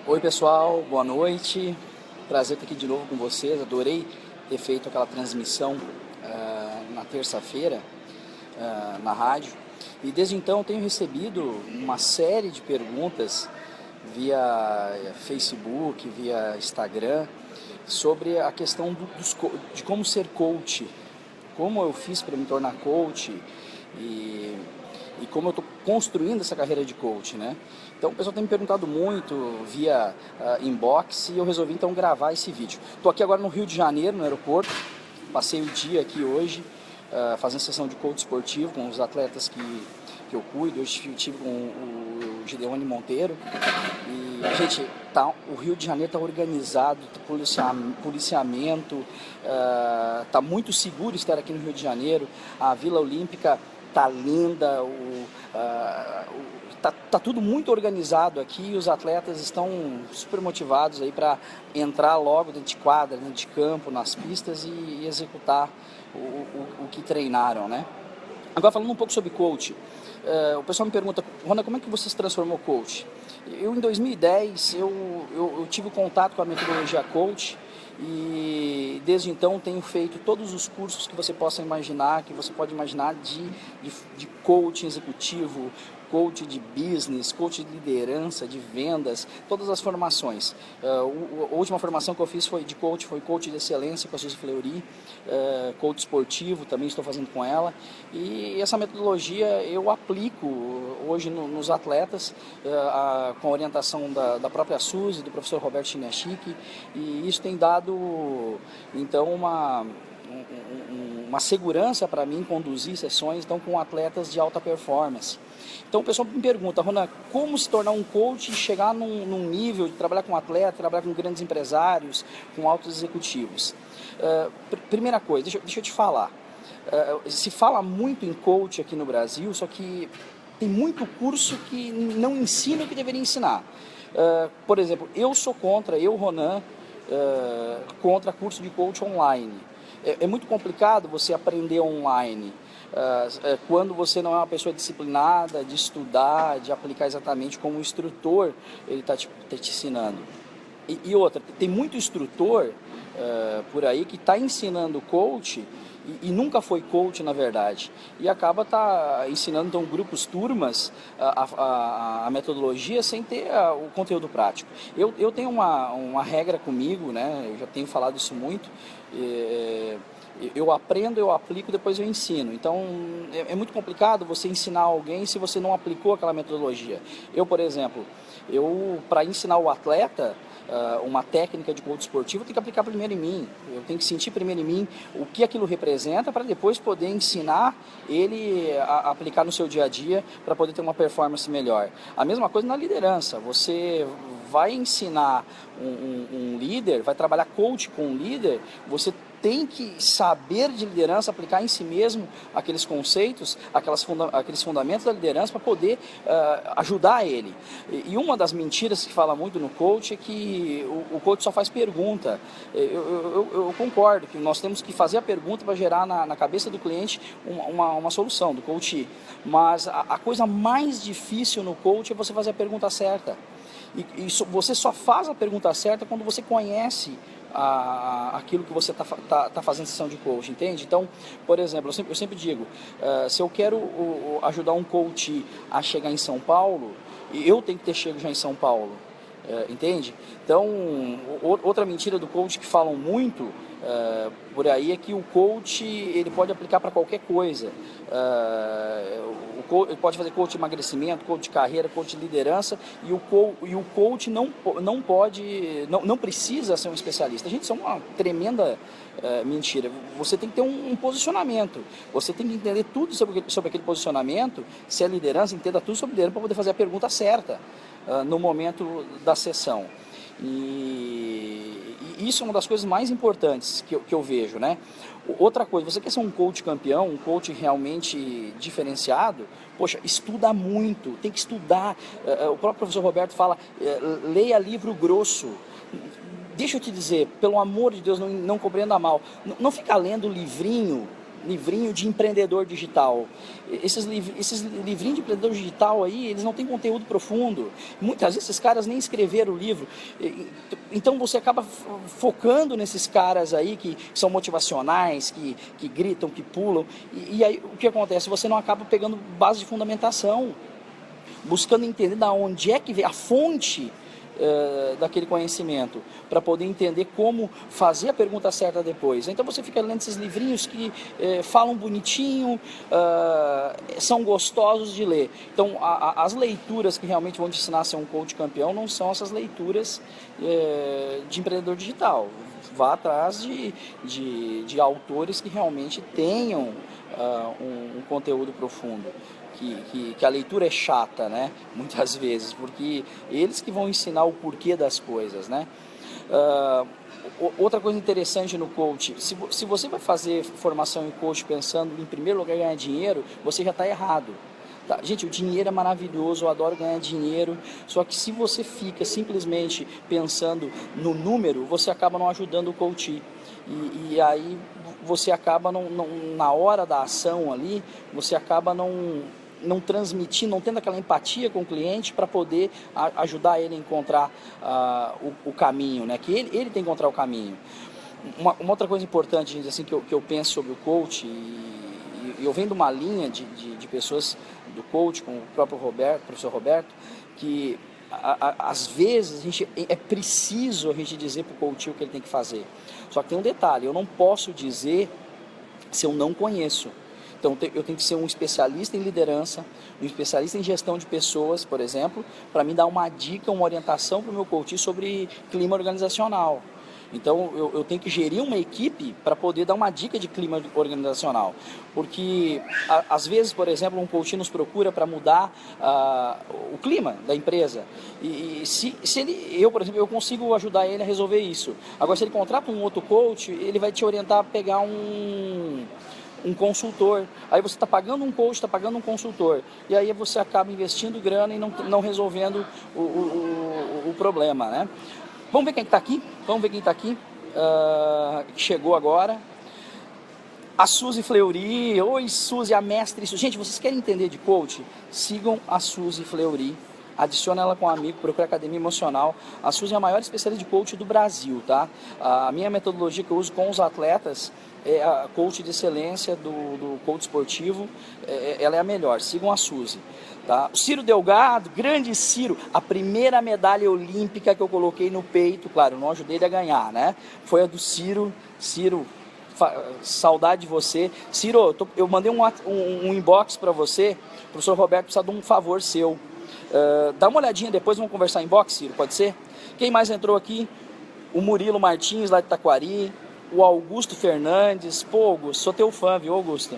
Oi pessoal, boa noite, prazer estar aqui de novo com vocês. Adorei ter feito aquela transmissão na terça-feira na rádio, e desde então tenho recebido uma série de perguntas via Facebook, via Instagram, sobre a questão de como ser coach, como eu fiz para me tornar coach e como eu estou construindo essa carreira de coach, né? Então o pessoal tem me perguntado muito via inbox, e eu resolvi então gravar esse vídeo. Estou aqui agora no Rio de Janeiro, no aeroporto, passei o dia aqui hoje fazendo sessão de coach esportivo com os atletas que eu cuido. Hoje eu estive com o Gideone Monteiro e, gente, o Rio de Janeiro está organizado, policiamento, está muito seguro estar aqui no Rio de Janeiro. A Vila Olímpica tá linda, tá tudo muito organizado aqui, e os atletas estão super motivados aí para entrar logo dentro de quadra, dentro de campo, nas pistas e executar o que treinaram, né? Agora, falando um pouco sobre coach, o pessoal me pergunta: Rona, como é que você se transformou coach? Eu, em 2010, eu tive contato com a metodologia coach, e desde então tenho feito todos os cursos que você possa imaginar, que você pode imaginar de coaching executivo, coach de business, coach de liderança, de vendas, todas as formações. A última formação que eu fiz foi coach de excelência com a Suzy Fleury, coach esportivo, também estou fazendo com ela, e essa metodologia eu aplico hoje nos atletas, com a orientação da própria Suzy, do professor Roberto Chiniachik, e isso tem dado então uma segurança para mim conduzir sessões então com atletas de alta performance. Então o pessoal me pergunta: Rona, como se tornar um coach e chegar num nível de trabalhar com atleta, trabalhar com grandes empresários, com altos executivos? Primeira coisa, deixa eu te falar, se fala muito em coach aqui no Brasil, só que tem muito curso que não ensina o que deveria ensinar. Por exemplo, eu sou contra, Ronan, contra curso de coach online. É muito complicado você aprender online quando você não é uma pessoa disciplinada, de estudar, de aplicar exatamente como o instrutor ele está te ensinando. E outra, tem muito instrutor por aí que está ensinando coach e nunca foi coach, na verdade, e acaba ensinando então grupos, turmas, a metodologia sem ter o conteúdo prático. Eu tenho uma regra comigo, né? Eu já tenho falado isso muito. Eu aprendo, eu aplico, depois eu ensino. Então é muito complicado você ensinar alguém se você não aplicou aquela metodologia. Eu, por exemplo, para ensinar o atleta uma técnica de coach esportivo, eu tenho que aplicar primeiro em mim. Eu tenho que sentir primeiro em mim o que aquilo representa, para depois poder ensinar ele a aplicar no seu dia a dia, para poder ter uma performance melhor. A mesma coisa na liderança. Você vai ensinar um líder, vai trabalhar coach com um líder, você tem que saber de liderança, aplicar em si mesmo aqueles conceitos, aqueles fundamentos da liderança, para poder ajudar ele. E uma das mentiras que fala muito no coach é que o coach só faz pergunta. Eu concordo que nós temos que fazer a pergunta para gerar na cabeça do cliente uma solução do coach. Mas a coisa mais difícil no coach é você fazer a pergunta certa. E você só faz a pergunta certa quando você conhece aquilo que você tá fazendo sessão de coach, entende? Então, por exemplo, eu sempre digo, se eu quero ajudar um coach a chegar em São Paulo, eu tenho que ter chego já em São Paulo, entende? Então, outra mentira do coach que falam muito por aí é que o coach ele pode aplicar para qualquer coisa. Ele pode fazer coach de emagrecimento, coach de carreira, coach de liderança, e o coach não precisa ser um especialista. Gente, isso é uma tremenda mentira. Você tem que ter um posicionamento, você tem que entender tudo sobre aquele posicionamento. Se é liderança, entenda tudo sobre liderança para poder fazer a pergunta certa no momento da sessão. E isso é uma das coisas mais importantes que eu vejo, né? Outra coisa, você quer ser um coach campeão, um coach realmente diferenciado? Poxa, estuda muito, tem que estudar. O próprio professor Roberto fala, leia livro grosso. Deixa eu te dizer, pelo amor de Deus, não compreenda mal. Não fica lendo livrinho livrinho de empreendedor digital. Esses livrinhos de empreendedor digital aí, eles não têm conteúdo profundo. Muitas vezes esses caras nem escreveram o livro. Então você acaba focando nesses caras aí que são motivacionais, que gritam, que pulam. E aí o que acontece? Você não acaba pegando base de fundamentação, buscando entender da onde é que vem a fonte daquele conhecimento, para poder entender como fazer a pergunta certa depois. Então você fica lendo esses livrinhos que falam bonitinho, são gostosos de ler. Então as leituras que realmente vão te ensinar a ser um coach campeão não são essas leituras de empreendedor digital. Vá atrás de autores que realmente tenham um conteúdo profundo. Que a leitura é chata, né? Muitas vezes, porque eles que vão ensinar o porquê das coisas, né? Outra coisa interessante no coach, se você vai fazer formação em coach pensando em primeiro lugar ganhar dinheiro, você já está errado. Tá? Gente, o dinheiro é maravilhoso, eu adoro ganhar dinheiro, só que se você fica simplesmente pensando no número, você acaba não ajudando o coach. E aí você acaba, na hora da ação ali, você acaba não transmitindo, não tendo aquela empatia com o cliente para poder ajudar ele a encontrar o caminho, né? Que ele tem que encontrar o caminho. Uma outra coisa importante, gente, assim, que eu penso sobre o coach, e eu venho de uma linha de pessoas do coach, como o próprio professor Roberto, que às vezes é preciso a gente dizer para o coach o que ele tem que fazer. Só que tem um detalhe, eu não posso dizer se eu não conheço. Então eu tenho que ser um especialista em liderança, um especialista em gestão de pessoas, por exemplo, para me dar uma dica, uma orientação para o meu coach sobre clima organizacional. Então eu tenho que gerir uma equipe para poder dar uma dica de clima organizacional. Porque às vezes, por exemplo, um coach nos procura para mudar o clima da empresa. E se eu, por exemplo, eu consigo ajudar ele a resolver isso. Agora, se ele contrata um outro coach, ele vai te orientar a pegar um consultor. Aí você está pagando um coach, está pagando um consultor. E aí você acaba investindo grana e não resolvendo o problema, né? Vamos ver quem está aqui? Vamos ver quem está aqui. Chegou agora. A Suzy Fleury. Oi, Suzy, a mestre. Gente, vocês querem entender de coach? Sigam a Suzy Fleury. Adiciona ela com um amigo, procura Academia Emocional. A Suzy é a maior especialista de coach do Brasil, tá? A minha metodologia que eu uso com os atletas é a coach de excelência do coach esportivo. Ela é a melhor. Sigam a Suzy. Tá? O Ciro Delgado, grande Ciro, a primeira medalha olímpica que eu coloquei no peito, claro, não ajudei ele a ganhar, né? Foi a do Ciro. Ciro, saudade de você. Ciro, eu mandei um inbox para você, o professor Roberto precisa de um favor seu. Dá uma olhadinha depois, vamos conversar em inbox, Ciro, pode ser? Quem mais entrou aqui? O Murilo Martins, lá de Taquari, o Augusto Fernandes. Pô, Augusto, sou teu fã, viu, Augusto?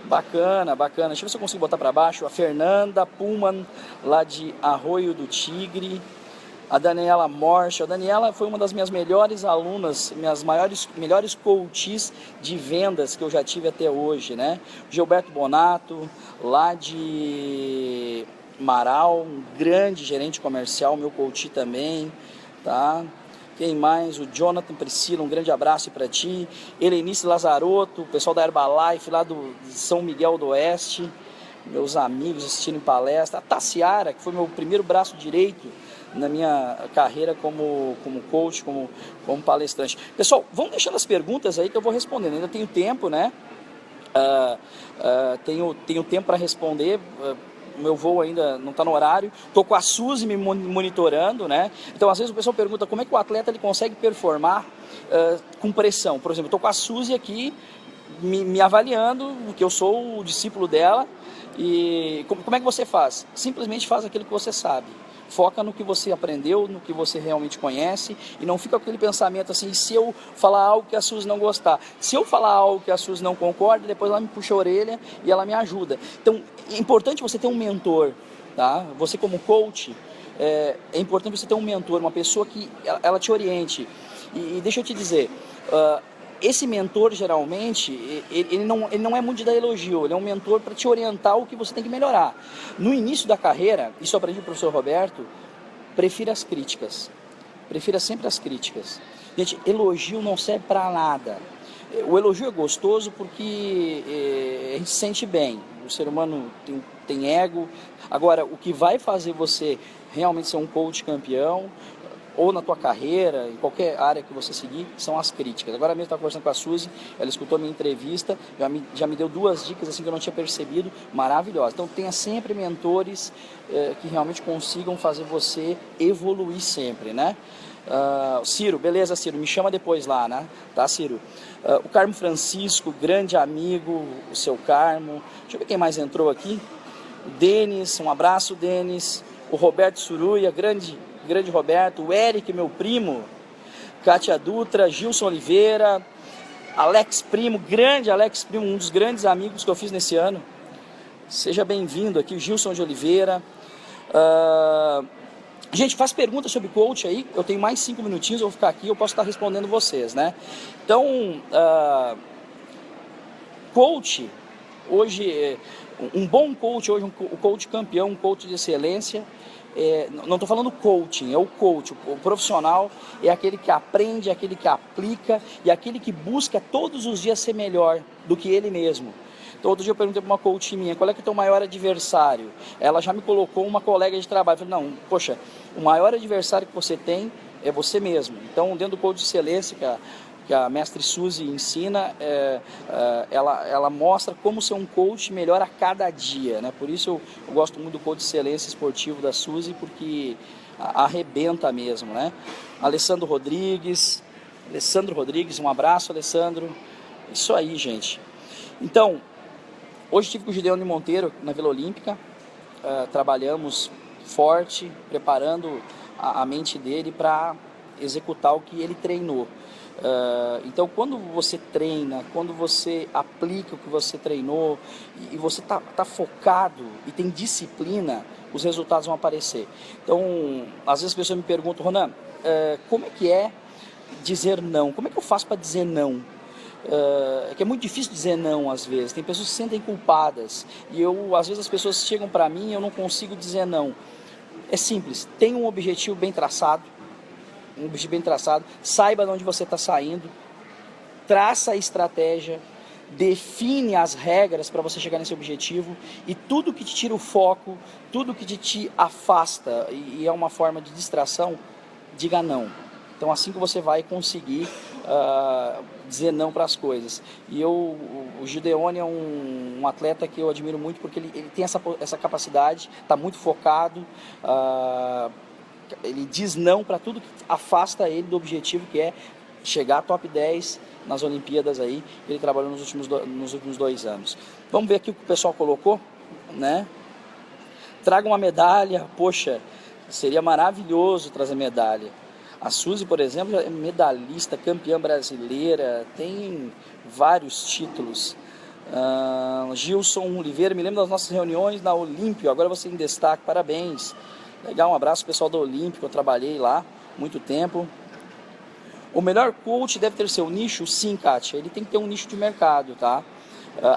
Bacana, bacana. Deixa eu ver se eu consigo botar para baixo. A Fernanda Pullman, lá de Arroio do Tigre. A Daniela Morcha. A Daniela foi uma das minhas melhores alunas, minhas melhores coaches de vendas que eu já tive até hoje, né? Gilberto Bonato, lá de Marau, um grande gerente comercial, meu coach também, tá? Quem mais? O Jonathan Priscila, um grande abraço para ti. Helenice Lazarotto, o pessoal da Herbalife lá de São Miguel do Oeste, meus amigos assistindo em palestra. A Tassiara, que foi meu primeiro braço direito na minha carreira como coach, como palestrante. Pessoal, vão deixando as perguntas aí que eu vou respondendo. Ainda tenho tempo, né? Tenho tempo para responder. O meu voo ainda não está no horário, estou com a Suzy me monitorando, né? Então, às vezes o pessoal pergunta como é que o atleta ele consegue performar com pressão. Por exemplo, estou com a Suzy aqui me avaliando, que eu sou o discípulo dela, e como é que você faz? Simplesmente faz aquilo que você sabe. Foca no que você aprendeu, no que você realmente conhece, e não fica com aquele pensamento assim, se eu falar algo que a Suzy não gostar. Se eu falar algo que a Suzy não concorda, depois ela me puxa a orelha e ela me ajuda. Então, é importante você ter um mentor, tá? Você como coach, é importante você ter um mentor, uma pessoa que ela te oriente. E deixa eu te dizer, esse mentor, geralmente, ele não é muito de dar elogio, ele é um mentor para te orientar o que você tem que melhorar. No início da carreira, isso eu aprendi com o professor Roberto, prefira as críticas. Prefira sempre as críticas. Gente, elogio não serve para nada. O elogio é gostoso porque a gente se sente bem. O ser humano tem ego. Agora, o que vai fazer você realmente ser um coach campeão, ou na tua carreira, em qualquer área que você seguir, são as críticas. Agora mesmo eu estava conversando com a Suzy, ela escutou a minha entrevista, já me deu 2 dicas assim que eu não tinha percebido, maravilhosas. Então tenha sempre mentores que realmente consigam fazer você evoluir sempre, né? Ciro, beleza, Ciro, me chama depois lá, né? Tá, Ciro? O Carmo Francisco, grande amigo, o seu Carmo. Deixa eu ver quem mais entrou aqui. O Denis, um abraço, Denis. O Roberto Suruia, grande Roberto. O Eric, meu primo. Kátia Dutra, Gilson Oliveira. Alex Primo, grande Alex Primo, um dos grandes amigos que eu fiz nesse ano. Seja bem-vindo aqui, o Gilson de Oliveira. Gente, faz perguntas sobre coach aí, eu tenho mais 5 minutinhos, eu vou ficar aqui, eu posso estar respondendo vocês, né? Então, coach, hoje, um bom coach, hoje um coach campeão, um coach de excelência, não estou falando coaching, é o coach, o profissional é aquele que aprende, é aquele que aplica e é aquele que busca todos os dias ser melhor do que ele mesmo. Então, outro dia eu perguntei para uma coach minha, qual é que é o teu maior adversário? Ela já me colocou uma colega de trabalho. Eu falei, não, poxa, o maior adversário que você tem é você mesmo. Então, dentro do coach de excelência, que a mestre Suzy ensina, ela mostra como ser um coach melhor a cada dia, né? Por isso eu gosto muito do coach de excelência esportivo da Suzy, porque arrebenta mesmo, né? Alessandro Rodrigues, um abraço, Alessandro. Isso aí, gente. Então, hoje estive com o Gideone Monteiro na Vila Olímpica, trabalhamos forte, preparando a mente dele para executar o que ele treinou. Então, quando você treina, quando você aplica o que você treinou e você tá focado e tem disciplina, os resultados vão aparecer. Então, às vezes as pessoas me perguntam, Ronan, como é que é dizer não? Como é que eu faço para dizer não? É que é muito difícil dizer não às vezes, tem pessoas que se sentem culpadas e às vezes as pessoas chegam para mim e eu não consigo dizer não. É simples, tenha um objetivo bem traçado, saiba de onde você está saindo, traça a estratégia, define as regras para você chegar nesse objetivo e tudo que te tira o foco, tudo que te afasta e é uma forma de distração, diga não. Então assim que você vai conseguir dizer não para as coisas. E o Gideone é um atleta que eu admiro muito porque ele tem essa capacidade, está muito focado, ele diz não para tudo que afasta ele do objetivo que é chegar a top 10 nas Olimpíadas aí, que ele trabalhou nos últimos 2 anos. Vamos ver aqui o que o pessoal colocou, né? Traga uma medalha, poxa, seria maravilhoso trazer medalha. A Suzy, por exemplo, é medalhista, campeã brasileira, tem vários títulos. Gilson Oliveira, me lembro das nossas reuniões na Olímpia, agora você em destaque, parabéns. Legal, um abraço pessoal da Olímpia, eu trabalhei lá muito tempo. O melhor coach deve ter seu nicho? Sim, Kátia, ele tem que ter um nicho de mercado, tá?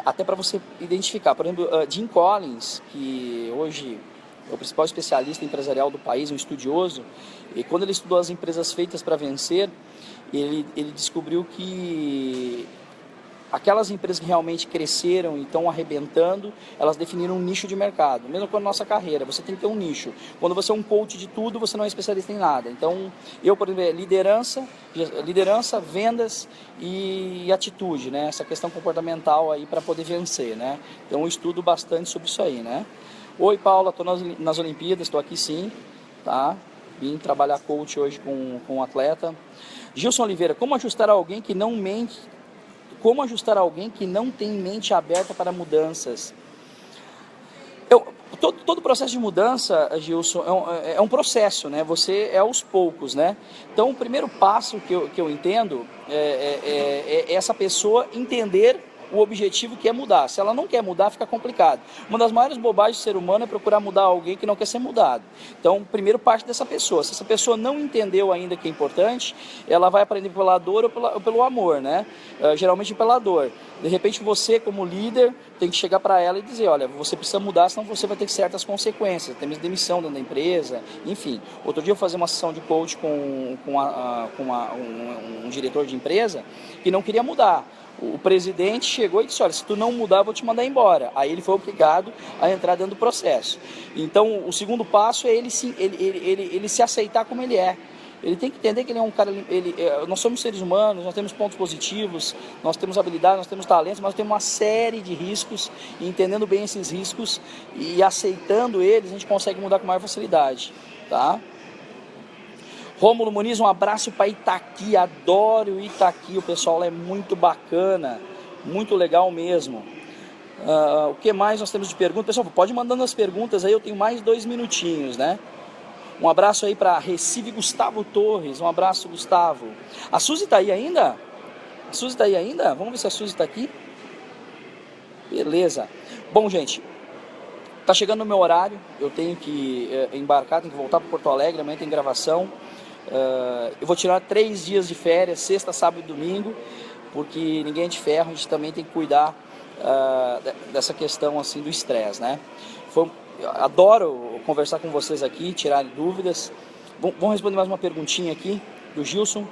Até para você identificar, por exemplo, Jim Collins, que hoje é o principal especialista empresarial do país, um estudioso, e quando ele estudou as empresas feitas para vencer, ele descobriu que aquelas empresas que realmente cresceram e estão arrebentando, elas definiram um nicho de mercado. Mesmo com a nossa carreira, você tem que ter um nicho. Quando você é um coach de tudo, você não é especialista em nada. Então, eu, por exemplo, liderança, vendas e atitude, né? Essa questão comportamental aí para poder vencer, né? Então, eu estudo bastante sobre isso aí, né? Oi, Paula, estou nas Olimpíadas, estou aqui sim, tá? Vim trabalhar coach hoje com um atleta. Gilson Oliveira, como ajustar alguém que não tem mente aberta para mudanças? Todo processo de mudança, Gilson, é um processo, né? Você é aos poucos, né? Então, o primeiro passo que eu entendo é essa pessoa entender o objetivo que é mudar. Se ela não quer mudar, fica complicado. Uma das maiores bobagens do ser humano é procurar mudar alguém que não quer ser mudado. Então, primeiro parte dessa pessoa. Se essa pessoa não entendeu ainda que é importante, ela vai aprender pela dor ou pelo amor, né? Geralmente pela dor. De repente você, como líder, tem que chegar para ela e dizer, olha, você precisa mudar, senão você vai ter certas consequências, até mesmo demissão dentro da empresa, enfim. Outro dia eu fazia uma sessão de coach com um diretor de empresa que não queria mudar. O presidente chegou e disse, olha, se tu não mudar, eu vou te mandar embora. Aí ele foi obrigado a entrar dentro do processo. Então, o segundo passo é ele se aceitar como ele é. Ele tem que entender que ele é um cara, nós somos seres humanos, nós temos pontos positivos, nós temos habilidades, nós temos talentos, mas nós temos uma série de riscos, e entendendo bem esses riscos e aceitando eles, a gente consegue mudar com maior facilidade, tá? Rômulo Muniz, um abraço para Itaqui, adoro Itaqui, o pessoal é muito bacana, muito legal mesmo. O que mais nós temos de perguntas? Pessoal, pode mandando as perguntas aí, eu tenho mais 2 minutinhos, né? Um abraço aí para Recife, Gustavo Torres. Um abraço, Gustavo. A Suzy está aí ainda? A Suzy está aí ainda? Vamos ver se a Suzy está aqui. Beleza. Bom, gente, tá chegando o meu horário. Eu tenho que embarcar, tenho que voltar para Porto Alegre. Amanhã tem gravação. Eu vou tirar 3 dias de férias, sexta, sábado e domingo, porque ninguém é de ferro. A gente também tem que cuidar dessa questão assim do estresse, né? Adoro conversar com vocês aqui, tirar dúvidas. Vamos responder mais uma perguntinha aqui do Gilson.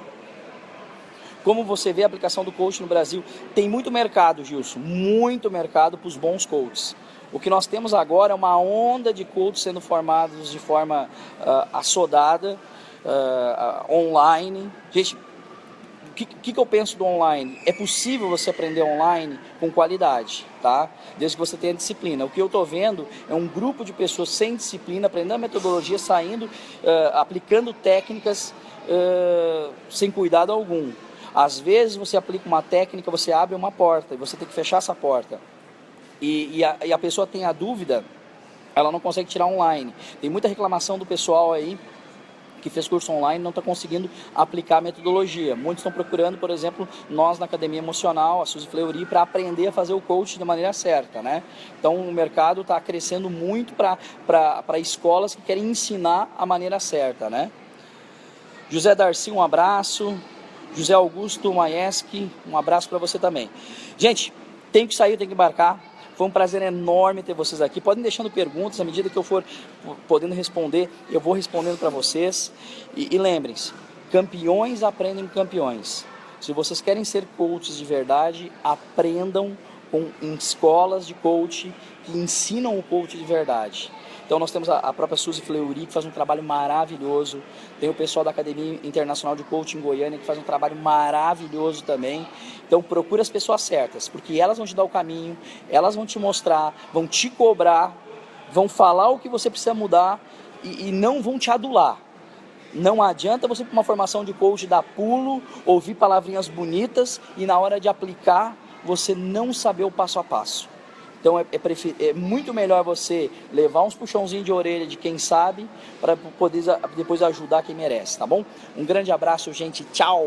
Como você vê a aplicação do coach no Brasil? Tem muito mercado, Gilson, muito mercado para os bons coaches. O que nós temos agora é uma onda de coaches sendo formados de forma assodada, online. Gente, o que eu penso do online? É possível você aprender online com qualidade, tá? Desde que você tenha disciplina. O que eu estou vendo é um grupo de pessoas sem disciplina, aprendendo a metodologia, saindo, aplicando técnicas sem cuidado algum. Às vezes você aplica uma técnica, você abre uma porta e você tem que fechar essa porta. E a pessoa tem a dúvida, ela não consegue tirar online. Tem muita reclamação do pessoal aí que fez curso online não está conseguindo aplicar a metodologia. Muitos estão procurando, por exemplo, nós na Academia Emocional, a Suzy Fleury, para aprender a fazer o coach da maneira certa, né? Então o mercado está crescendo muito para escolas que querem ensinar a maneira certa, né? José Darcy, um abraço. José Augusto Maieski, um abraço para você também. Gente, tenho que sair, tenho que embarcar. Foi um prazer enorme ter vocês aqui. Podem deixando perguntas, à medida que eu for podendo responder, eu vou respondendo para vocês. E lembrem-se, campeões aprendem com campeões. Se vocês querem ser coaches de verdade, aprendam em escolas de coach que ensinam o coach de verdade. Então nós temos a própria Suzy Fleury, que faz um trabalho maravilhoso. Tem o pessoal da Academia Internacional de Coaching em Goiânia, que faz um trabalho maravilhoso também. Então procura as pessoas certas, porque elas vão te dar o caminho, elas vão te mostrar, vão te cobrar, vão falar o que você precisa mudar e não vão te adular. Não adianta você ir para uma formação de coach dar pulo, ouvir palavrinhas bonitas e na hora de aplicar você não saber o passo a passo. Então é muito melhor você levar uns puxãozinhos de orelha de quem sabe para poder depois ajudar quem merece, tá bom? Um grande abraço, gente. Tchau!